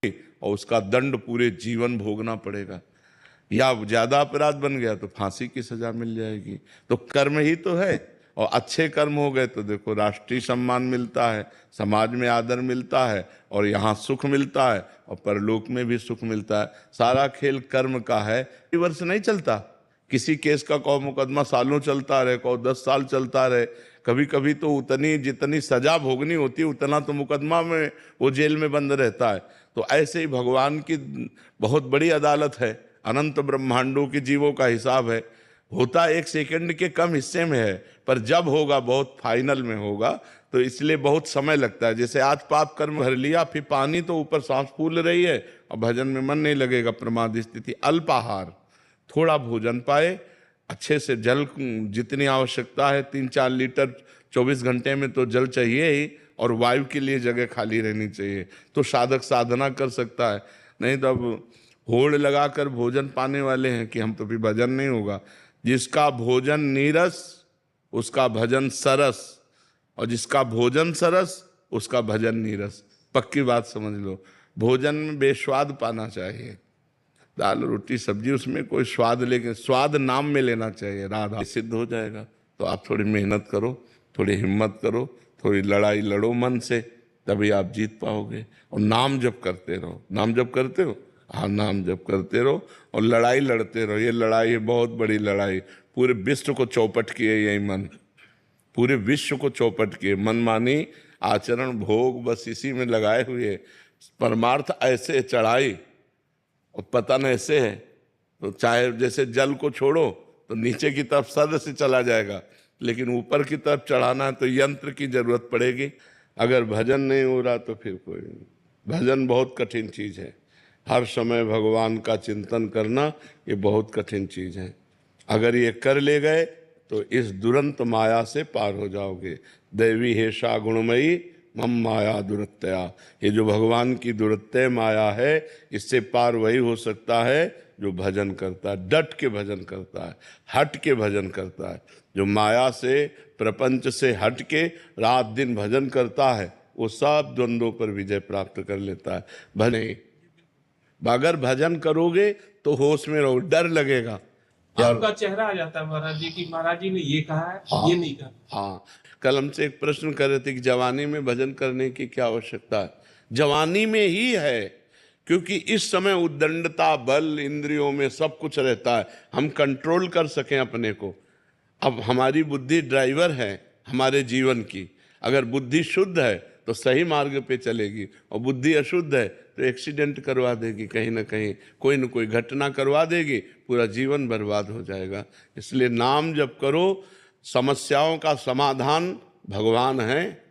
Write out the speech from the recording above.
और उसका दंड पूरे जीवन भोगना पड़ेगा, या ज्यादा अपराध बन गया तो फांसी की सजा मिल जाएगी। तो कर्म ही तो है, और अच्छे कर्म हो गए तो देखो राष्ट्रीय सम्मान मिलता है, समाज में आदर मिलता है, और यहाँ सुख मिलता है, और परलोक में भी सुख मिलता है। सारा खेल कर्म का है, वर्ष नहीं चलता। किसी केस का कौ मुकदमा सालों चलता रहे, कौ 10 साल चलता रहे, कभी कभी तो उतनी जितनी सजा भोगनी होती है उतना तो मुकदमा में वो जेल में बंद रहता है। तो ऐसे ही भगवान की बहुत बड़ी अदालत है, अनंत ब्रह्मांडों के जीवों का हिसाब है। होता 1 सेकंड के कम हिस्से में है, पर जब होगा बहुत फाइनल में होगा, तो इसलिए बहुत समय लगता है। जैसे आज पाप कर्म भर लिया, फिर पानी तो ऊपर सांस फूल रही है और भजन में मन नहीं लगेगा, प्रमाद स्थिति। अल्पाहार, थोड़ा भोजन पाए, अच्छे से जल जितनी आवश्यकता है 3-4 लीटर 24 घंटे में तो जल चाहिए ही, और वायु के लिए जगह खाली रहनी चाहिए, तो साधक साधना कर सकता है। नहीं तो अब होड़ लगाकर भोजन पाने वाले हैं कि हम तो भी भजन नहीं होगा। जिसका भोजन नीरस उसका भजन सरस, और जिसका भोजन सरस उसका भजन नीरस। पक्की बात समझ लो, भोजन में बेस्वाद पाना चाहिए, दाल रोटी सब्जी उसमें कोई स्वाद, लेकिन स्वाद नाम में लेना चाहिए, राधा सिद्ध हो जाएगा। तो आप थोड़ी मेहनत करो, थोड़ी हिम्मत करो, थोड़ी लड़ाई लड़ो मन से, तभी आप जीत पाओगे। और नाम जप करते रहो। नाम जप करते हो? हाँ, नाम जप करते रहो और लड़ाई लड़ते रहो। ये लड़ाई है बहुत बड़ी लड़ाई, पूरे विश्व को चौपट किए यही मन, पूरे विश्व को चौपट किए। मनमानी आचरण भोग बस इसी में लगाए हुए, परमार्थ ऐसे चढ़ाई और पतन ऐसे है। तो चाहे जैसे जल को छोड़ो तो नीचे की तरफ सद से चला जाएगा, लेकिन ऊपर की तरफ चढ़ाना है तो यंत्र की जरूरत पड़ेगी। अगर भजन नहीं हो रहा तो फिर कोई नहीं। भजन बहुत कठिन चीज है, हर समय भगवान का चिंतन करना ये बहुत कठिन चीज है। अगर ये कर ले गए तो इस दुरंत माया से पार हो जाओगे। दैवी हेषा गुणमयी मम माया दुरत्या, ये जो भगवान की दुरत्य माया है, इससे पार वही हो सकता है जो भजन करता है, डट के भजन करता है, हट के भजन करता है। जो माया से प्रपंच से हट के रात दिन भजन करता है, वो सब द्वंद्वों पर विजय प्राप्त कर लेता है। भले अगर भजन करोगे तो होश में रहो, डर लगेगा, आपका चेहरा आ जाता है महाराज जी की महाराज जी ने ये कहा है, हाँ, ये नहीं कहा। हाँ, कल हमसे एक प्रश्न कर रहे थे कि जवानी में भजन करने की क्या आवश्यकता है। जवानी में ही है, क्योंकि इस समय उद्दंडता, बल, इंद्रियों में सब कुछ रहता है, हम कंट्रोल कर सकें अपने को। अब हमारी बुद्धि ड्राइवर है हमारे जीवन की। अगर बुद्धि शुद्ध है तो सही मार्ग पे चलेगी, और बुद्धि अशुद्ध है तो एक्सीडेंट करवा देगी, कहीं ना कहीं कोई न कोई घटना करवा देगी, पूरा जीवन बर्बाद हो जाएगा। इसलिए नाम जप करो, समस्याओं का समाधान भगवान है।